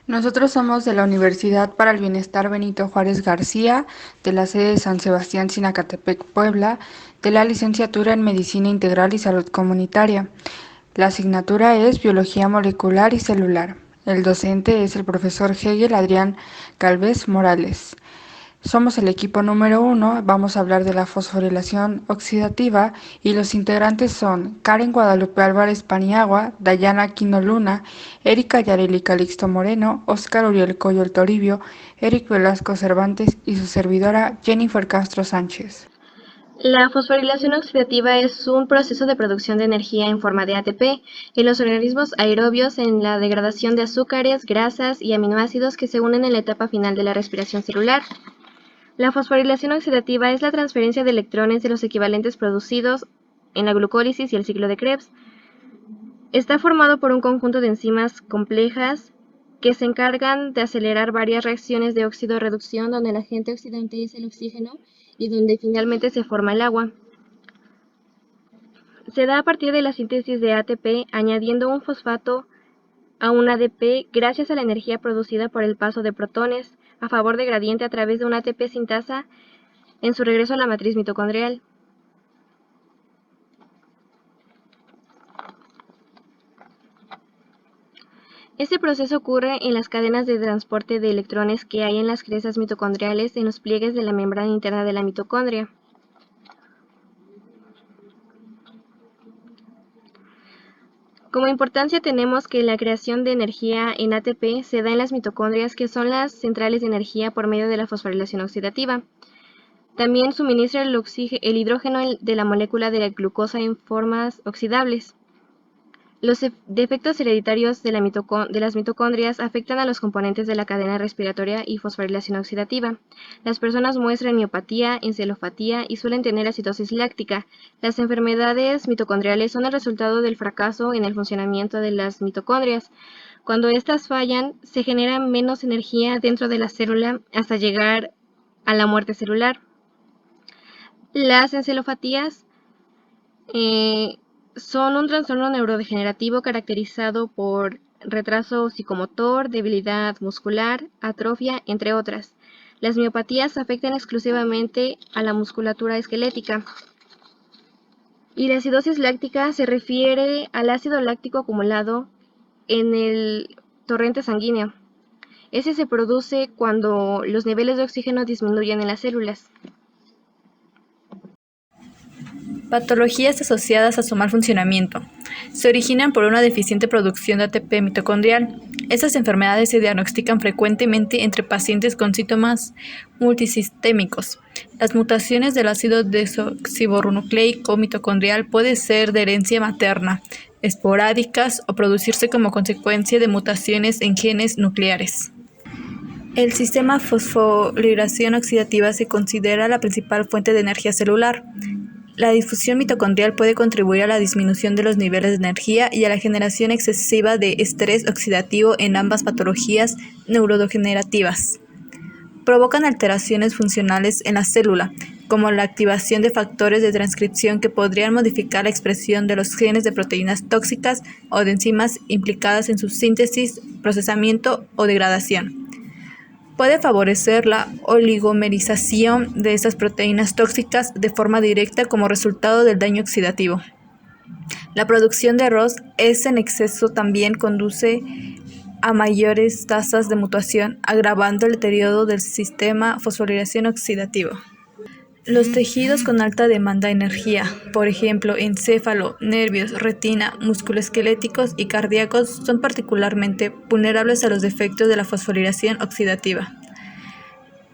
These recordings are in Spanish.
Nosotros somos de la Universidad para el Bienestar Benito Juárez García, de la sede de San Sebastián Sinacatepec, Puebla, de la licenciatura en Medicina Integral y Salud Comunitaria. La asignatura es Biología Molecular y Celular. El docente es el profesor Hegel Adrián Calvez Morales. Somos el equipo número 1, vamos a hablar de la fosforilación oxidativa y los integrantes son Karen Guadalupe Álvarez Paniagua, Dayana Aquino Luna, Erika Yareli Calixto Moreno, Óscar Uriel Coyol Toribio, Eric Velasco Cervantes y su servidora Jennifer Castro Sánchez. La fosforilación oxidativa es un proceso de producción de energía en forma de ATP en los organismos aerobios en la degradación de azúcares, grasas y aminoácidos que se unen en la etapa final de la respiración celular. La fosforilación oxidativa es la transferencia de electrones de los equivalentes producidos en la glucólisis y el ciclo de Krebs. Está formado por un conjunto de enzimas complejas que se encargan de acelerar varias reacciones de óxido-reducción donde el agente oxidante es el oxígeno y donde finalmente se forma el agua. Se da a partir de la síntesis de ATP añadiendo un fosfato a un ADP gracias a la energía producida por el paso de protones a favor de gradiente a través de un ATP sintasa en su regreso a la matriz mitocondrial. Este proceso ocurre en las cadenas de transporte de electrones que hay en las crestas mitocondriales en los pliegues de la membrana interna de la mitocondria. Como importancia tenemos que la creación de energía en ATP se da en las mitocondrias, que son las centrales de energía por medio de la fosforilación oxidativa. También suministra el hidrógeno de la molécula de la glucosa en formas oxidables. Los defectos hereditarios de las mitocondrias afectan a los componentes de la cadena respiratoria y fosforilación oxidativa. Las personas muestran miopatía, encefalopatía y suelen tener acidosis láctica. Las enfermedades mitocondriales son el resultado del fracaso en el funcionamiento de las mitocondrias. Cuando estas fallan, se genera menos energía dentro de la célula hasta llegar a la muerte celular. Las encefalopatías son un trastorno neurodegenerativo caracterizado por retraso psicomotor, debilidad muscular, atrofia, entre otras. Las miopatías afectan exclusivamente a la musculatura esquelética. Y la acidosis láctica se refiere al ácido láctico acumulado en el torrente sanguíneo. Ese se produce cuando los niveles de oxígeno disminuyen en las células. Patologías asociadas a su mal funcionamiento. Se originan por una deficiente producción de ATP mitocondrial. Estas enfermedades se diagnostican frecuentemente entre pacientes con síntomas multisistémicos. Las mutaciones del ácido desoxirribonucleico mitocondrial pueden ser de herencia materna, esporádicas o producirse como consecuencia de mutaciones en genes nucleares. El sistema fosforilación oxidativa se considera la principal fuente de energía celular. La difusión mitocondrial puede contribuir a la disminución de los niveles de energía y a la generación excesiva de estrés oxidativo en ambas patologías neurodegenerativas. Provocan alteraciones funcionales en la célula, como la activación de factores de transcripción que podrían modificar la expresión de los genes de proteínas tóxicas o de enzimas implicadas en su síntesis, procesamiento o degradación. Puede favorecer la oligomerización de estas proteínas tóxicas de forma directa como resultado del daño oxidativo. La producción de ROS en exceso también conduce a mayores tasas de mutación, agravando el deterioro del sistema fosforilación oxidativo. Los tejidos con alta demanda de energía, por ejemplo, encéfalo, nervios, retina, musculoesqueléticos y cardíacos, son particularmente vulnerables a los efectos de la fosforilación oxidativa.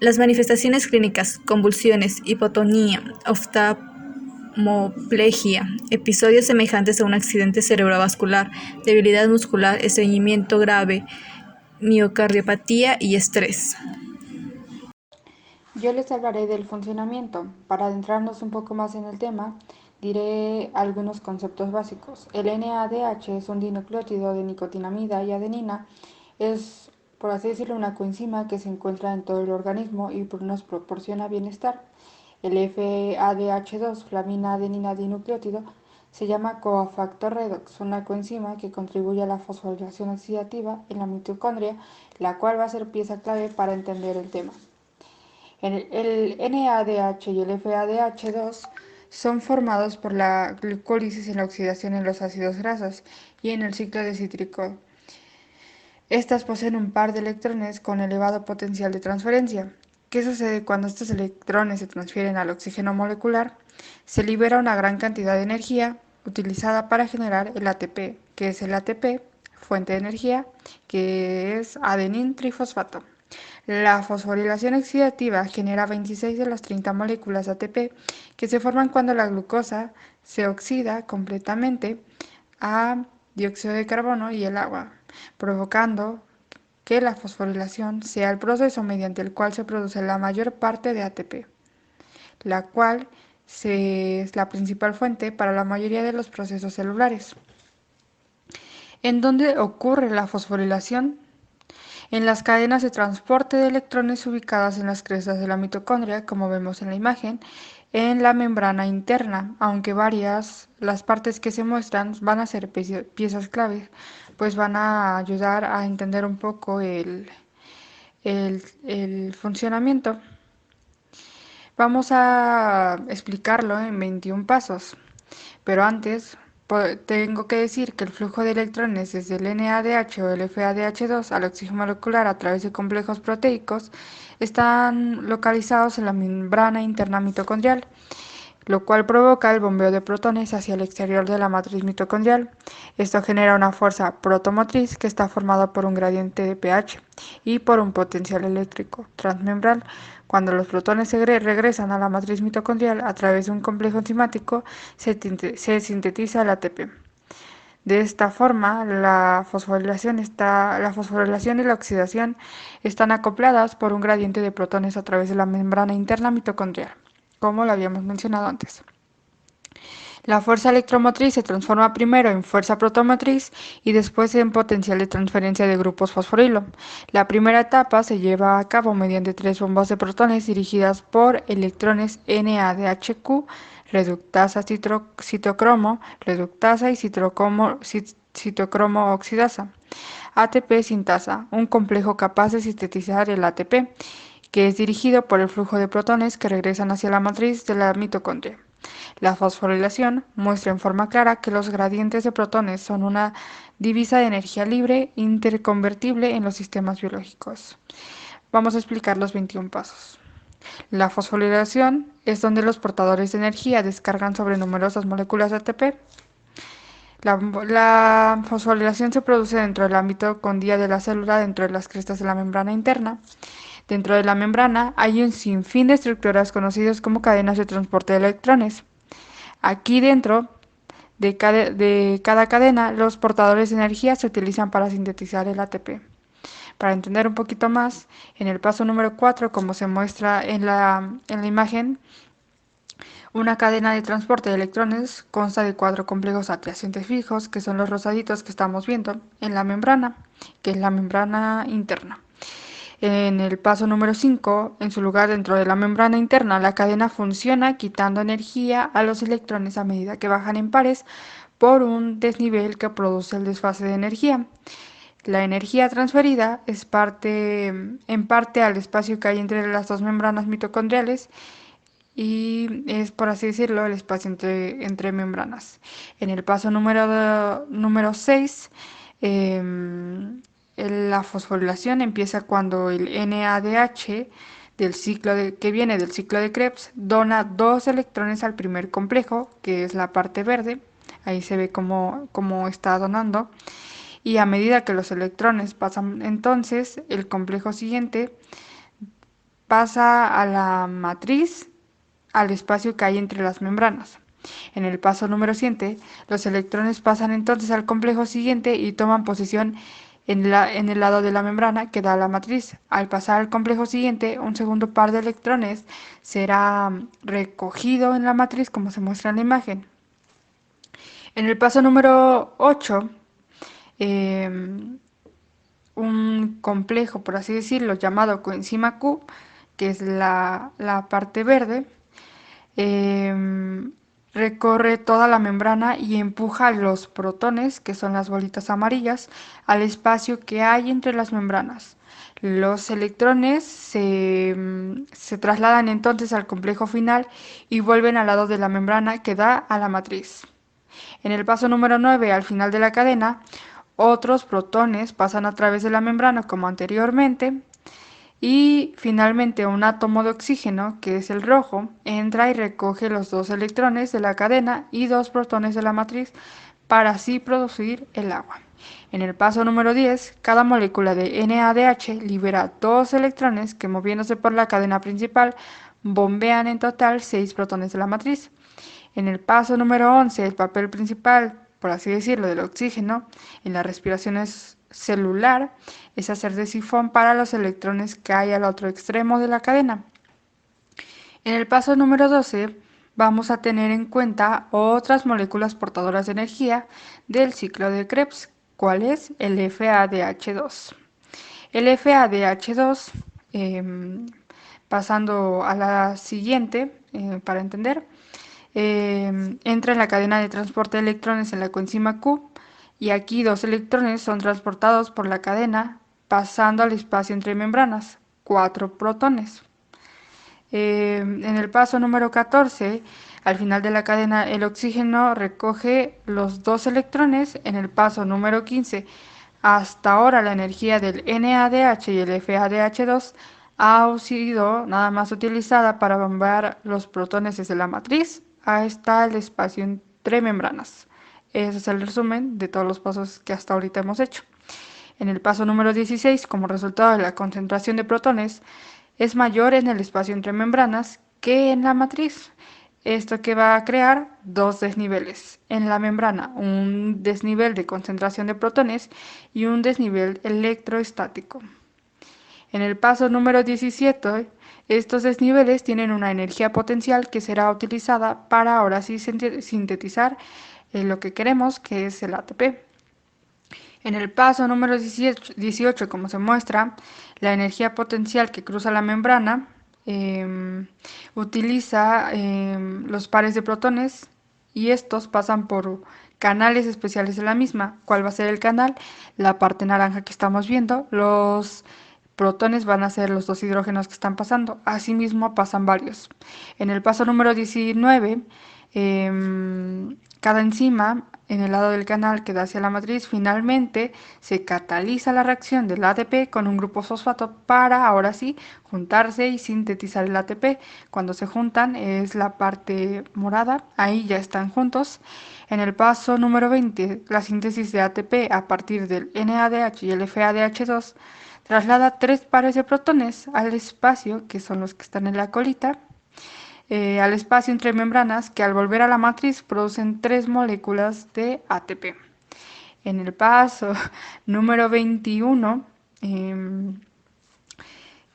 Las manifestaciones clínicas, convulsiones, hipotonía, oftalmoplegia, episodios semejantes a un accidente cerebrovascular, debilidad muscular, estreñimiento grave, miocardiopatía y estrés. Yo les hablaré del funcionamiento. Para adentrarnos un poco más en el tema, diré algunos conceptos básicos. El NADH es un dinucleótido de nicotinamida y adenina. Es, por así decirlo, una coenzima que se encuentra en todo el organismo y nos proporciona bienestar. El FADH2, flamina adenina dinucleótido, se llama cofactor redox, una coenzima que contribuye a la fosforilación oxidativa en la mitocondria, la cual va a ser pieza clave para entender el tema. El NADH y el FADH2 son formados por la glucólisis en la oxidación en los ácidos grasos y en el ciclo de cítrico. Estas poseen un par de electrones con elevado potencial de transferencia. ¿Qué sucede cuando estos electrones se transfieren al oxígeno molecular? Se libera una gran cantidad de energía utilizada para generar el ATP, que es el ATP, fuente de energía, que es adenín trifosfato. La fosforilación oxidativa genera 26 de las 30 moléculas ATP que se forman cuando la glucosa se oxida completamente a dióxido de carbono y el agua, provocando que la fosforilación sea el proceso mediante el cual se produce la mayor parte de ATP, la cual es la principal fuente para la mayoría de los procesos celulares. ¿En dónde ocurre la fosforilación? En las cadenas de transporte de electrones ubicadas en las crestas de la mitocondria, como vemos en la imagen, en la membrana interna, aunque las partes que se muestran van a ser piezas claves, pues van a ayudar a entender un poco el funcionamiento. Vamos a explicarlo en 21 pasos, pero antes tengo que decir que el flujo de electrones desde el NADH o el FADH2 al oxígeno molecular a través de complejos proteicos están localizados en la membrana interna mitocondrial, lo cual provoca el bombeo de protones hacia el exterior de la matriz mitocondrial. Esto genera una fuerza protomotriz que está formada por un gradiente de pH y por un potencial eléctrico transmembral. Cuando los protones se regresan a la matriz mitocondrial a través de un complejo enzimático, se sintetiza el ATP. De esta forma, la fosforilación y la oxidación están acopladas por un gradiente de protones a través de la membrana interna mitocondrial, como lo habíamos mencionado antes. La fuerza electromotriz se transforma primero en fuerza protomotriz y después en potencial de transferencia de grupos fosforilo. La primera etapa se lleva a cabo mediante 3 bombas de protones dirigidas por electrones NADHQ, reductasa citocromo, reductasa y citocromo oxidasa. ATP sintasa, un complejo capaz de sintetizar el ATP, que es dirigido por el flujo de protones que regresan hacia la matriz de la mitocondria. La fosforilación muestra en forma clara que los gradientes de protones son una divisa de energía libre interconvertible en los sistemas biológicos. Vamos a explicar los 21 pasos. La fosforilación es donde los portadores de energía descargan sobre numerosas moléculas de ATP. La fosforilación se produce dentro del ámbito mitocondria de la célula, dentro de las crestas de la membrana interna. Dentro de la membrana hay un sinfín de estructuras conocidas como cadenas de transporte de electrones. Aquí dentro de cada cadena, los portadores de energía se utilizan para sintetizar el ATP. Para entender un poquito más, en el paso número 4, como se muestra en la imagen, una cadena de transporte de electrones consta de 4 complejos adyacentes fijos, que son los rosaditos que estamos viendo, en la membrana, que es la membrana interna. En el paso número 5, en su lugar dentro de la membrana interna, la cadena funciona quitando energía a los electrones a medida que bajan en pares por un desnivel que produce el desfase de energía. La energía transferida es en parte al espacio que hay entre las dos membranas mitocondriales y es, por así decirlo, el espacio entre membranas. En el paso número 6, la fosforilación empieza cuando el NADH que viene del ciclo de Krebs dona 2 electrones al primer complejo, que es la parte verde. Ahí se ve cómo está donando. Y a medida que los electrones pasan, entonces el complejo siguiente pasa a la matriz, al espacio que hay entre las membranas. En el paso número 7, los electrones pasan entonces al complejo siguiente y toman posición en el lado de la membrana que da a la matriz. Al pasar al complejo siguiente, un segundo par de electrones será recogido en la matriz, como se muestra en la imagen. En el paso número 8, un complejo, por así decirlo, llamado coenzima Q, que es la parte verde, recorre toda la membrana y empuja los protones, que son las bolitas amarillas, al espacio que hay entre las membranas. Los electrones se trasladan entonces al complejo final y vuelven al lado de la membrana que da a la matriz. En el paso número 9, al final de la cadena, otros protones pasan a través de la membrana como anteriormente y finalmente un átomo de oxígeno, que es el rojo, entra y recoge los 2 electrones de la cadena y 2 protones de la matriz para así producir el agua. En el paso número 10, cada molécula de NADH libera 2 electrones que, moviéndose por la cadena principal, bombean en total 6 protones de la matriz. En el paso número 11, el papel principal, por así decirlo, del oxígeno en la respiración celular es hacer de sifón para los electrones que hay al otro extremo de la cadena. En el paso número 12 vamos a tener en cuenta otras moléculas portadoras de energía del ciclo de Krebs, ¿cuál es? El FADH2. El FADH2, pasando a la siguiente, para entender, entra en la cadena de transporte de electrones en la coenzima Q, y aquí 2 electrones son transportados por la cadena pasando al espacio entre membranas, 4 protones. En el paso número 14, al final de la cadena, el oxígeno recoge los 2 electrones. En el paso número 15, hasta ahora la energía del NADH y el FADH2 ha sido nada más utilizada para bombear los protones desde la matriz hasta el espacio entre membranas. Ese es el resumen de todos los pasos que hasta ahorita hemos hecho. En el paso número 16, como resultado de la concentración de protones, es mayor en el espacio entre membranas que en la matriz. Esto que va a crear 2 desniveles en la membrana, un desnivel de concentración de protones y un desnivel electrostático. En el paso número 17, estos desniveles tienen una energía potencial que será utilizada para ahora sí sintetizar lo que queremos, que es el ATP. En el paso número 18, como se muestra, la energía potencial que cruza la membrana utiliza los pares de protones y estos pasan por canales especiales de la misma. ¿Cuál va a ser el canal? La parte naranja que estamos viendo. Los protones van a ser los 2 hidrógenos que están pasando. Asimismo pasan varios. En el paso número 19, cada enzima en el lado del canal que da hacia la matriz finalmente se cataliza la reacción del ATP con un grupo fosfato para ahora sí juntarse y sintetizar el ATP. Cuando se juntan es la parte morada, ahí ya están juntos. En el paso número 20, la síntesis de ATP a partir del NADH y el FADH2 traslada 3 pares de protones al espacio, que son los que están en la colita, al espacio entre membranas, que al volver a la matriz producen 3 moléculas de ATP. En el paso número 21,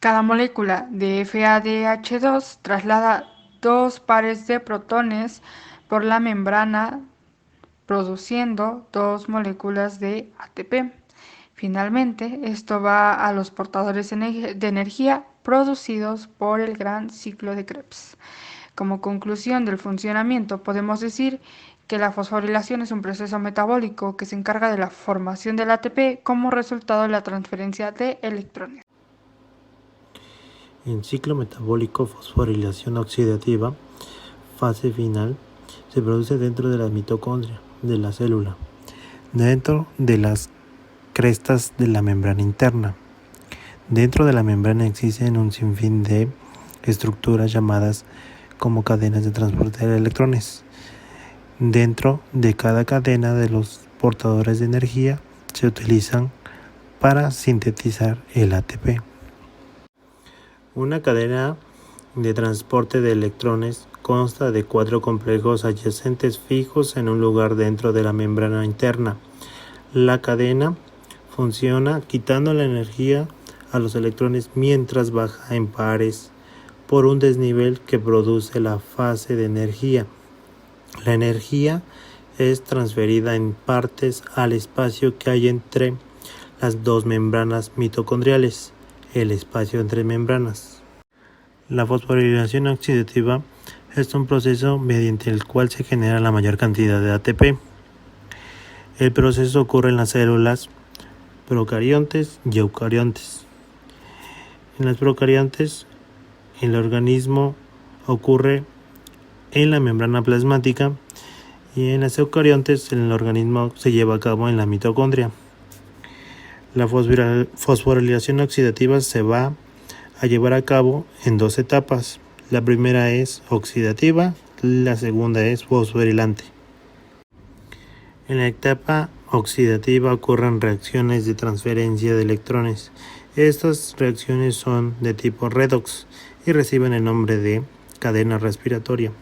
cada molécula de FADH2 traslada 2 pares de protones por la membrana, produciendo 2 moléculas de ATP. Finalmente, esto va a los portadores de energía producidos por el gran ciclo de Krebs. Como conclusión del funcionamiento, podemos decir que la fosforilación es un proceso metabólico que se encarga de la formación del ATP como resultado de la transferencia de electrones. En ciclo metabólico, fosforilación oxidativa, fase final, se produce dentro de la mitocondria de la célula, dentro de las crestas de la membrana interna. Dentro de la membrana existen un sinfín de estructuras llamadas como cadenas de transporte de electrones. Dentro de cada cadena de los portadores de energía se utilizan para sintetizar el ATP. Una cadena de transporte de electrones consta de 4 complejos adyacentes fijos en un lugar dentro de la membrana interna. La cadena funciona quitando la energía a los electrones mientras baja en pares por un desnivel que produce la fase de energía. La energía es transferida en partes al espacio que hay entre las 2 membranas mitocondriales, el espacio entre membranas. La fosforilación oxidativa Es un proceso mediante el cual se genera la mayor cantidad de ATP. El proceso ocurre en las células procariontes y eucariontes. En las procariontes, el organismo ocurre en la membrana plasmática y en las eucariontes, el organismo se lleva a cabo en la mitocondria. La fosforilación oxidativa se va a llevar a cabo en dos etapas. La primera es oxidativa, la segunda es fosforilante. En la etapa oxidativa ocurren reacciones de transferencia de electrones. Estas reacciones son de tipo redox y reciben el nombre de cadena respiratoria.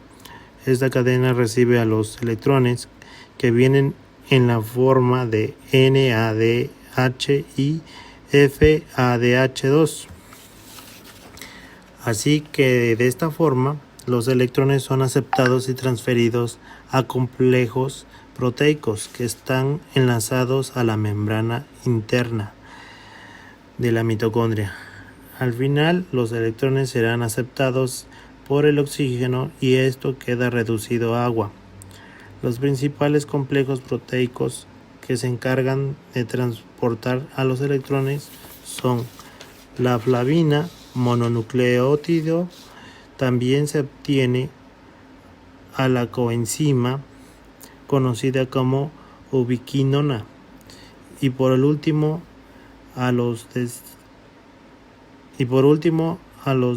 Esta cadena recibe a los electrones que vienen en la forma de NADH y FADH2. Así que de esta forma, los electrones son aceptados y transferidos a complejos proteicos que están enlazados a la membrana interna de la mitocondria. Al final, los electrones serán aceptados por el oxígeno y esto queda reducido a agua. Los principales complejos proteicos que se encargan de transportar a los electrones son la flavina mononucleótido, también se obtiene a la coenzima conocida como ubiquinona y por último a los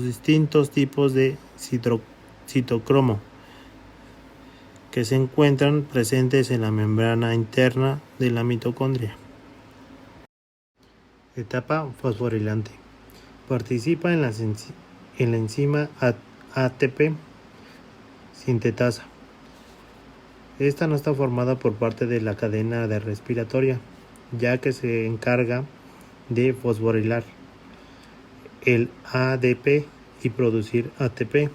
distintos tipos de citocromo que se encuentran presentes en la membrana interna de la mitocondria. Etapa fosforilante. Participa en la enzima ATP sintetasa. Esta no está formada por parte de la cadena de respiratoria, ya que se encarga de fosforilar el ADP y producir ATP.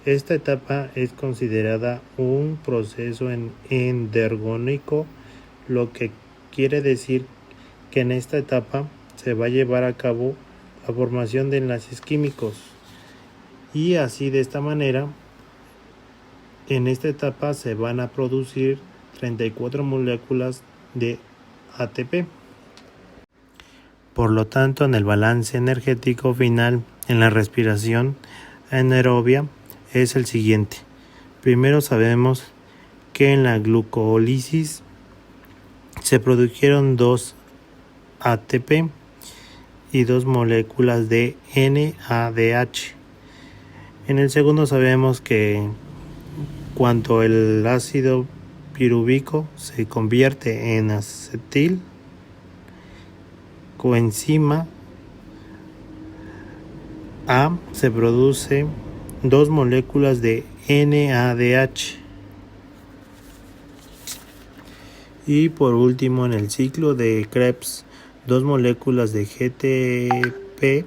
Esta etapa es considerada un proceso endergónico, lo que quiere decir que en esta etapa se va a llevar a cabo la formación de enlaces químicos y así de esta manera en esta etapa se van a producir 34 moléculas de ATP. Por lo tanto, en el balance energético final en la respiración anaerobia es el siguiente. Primero sabemos que en la glucólisis se produjeron 2 ATP y 2 moléculas de NADH. En el segundo sabemos que cuando el ácido pirúvico se convierte en acetil, coenzima A se produce 2 moléculas de NADH. Y por último, en el ciclo de Krebs, 2 moléculas de GTP,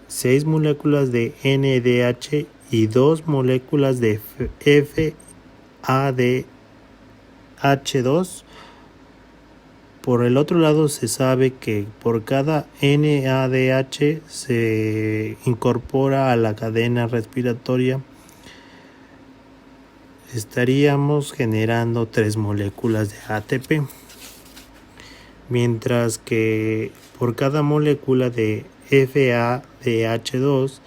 6 moléculas de NADH y 2 moléculas de FADH2. Por el otro lado, se sabe que por cada NADH se incorpora a la cadena respiratoria, estaríamos generando 3 moléculas de ATP, mientras que por cada molécula de FADH2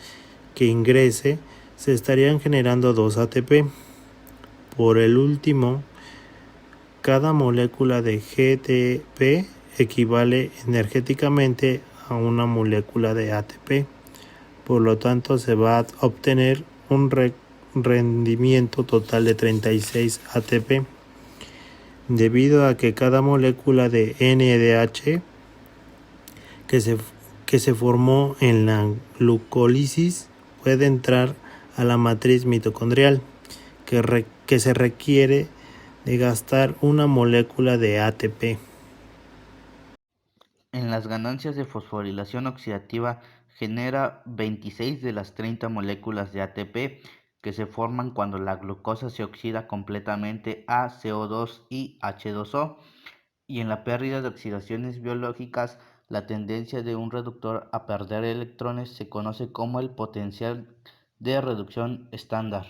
que ingrese, se estarían generando 2 ATP. Por el último, cada molécula de GTP equivale energéticamente a una molécula de ATP. Por lo tanto, se va a obtener un rendimiento total de 36 ATP. Debido a que cada molécula de NADH que se formó en la glucólisis puede entrar a la matriz mitocondrial, que se requiere de gastar una molécula de ATP. En las ganancias de fosforilación oxidativa genera 26 de las 30 moléculas de ATP que se forman cuando la glucosa se oxida completamente a CO2 y H2O. Y en la pérdida de oxidaciones biológicas, la tendencia de un reductor a perder electrones se conoce como el potencial de reducción estándar.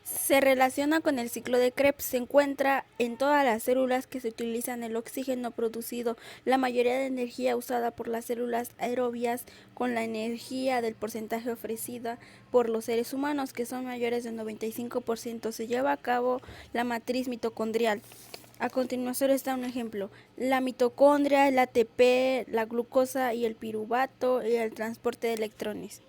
Se relaciona con el ciclo de Krebs. Se encuentra en todas las células que se utilizan el oxígeno producido, la mayoría de energía usada por las células aerobias con la energía del porcentaje ofrecida por los seres humanos, que son mayores del 95%. Se lleva a cabo la matriz mitocondrial. A continuación está un ejemplo: la mitocondria, el ATP, la glucosa y el piruvato y el transporte de electrones.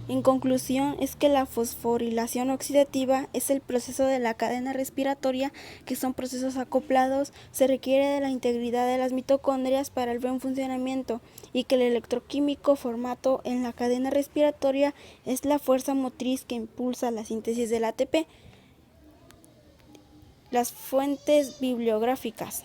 En conclusión, es que la fosforilación oxidativa es el proceso de la cadena respiratoria, que son procesos acoplados. Se requiere de la integridad de las mitocondrias para el buen funcionamiento, y que el electroquímico formato en la cadena respiratoria es la fuerza motriz que impulsa la síntesis del ATP. Las fuentes bibliográficas.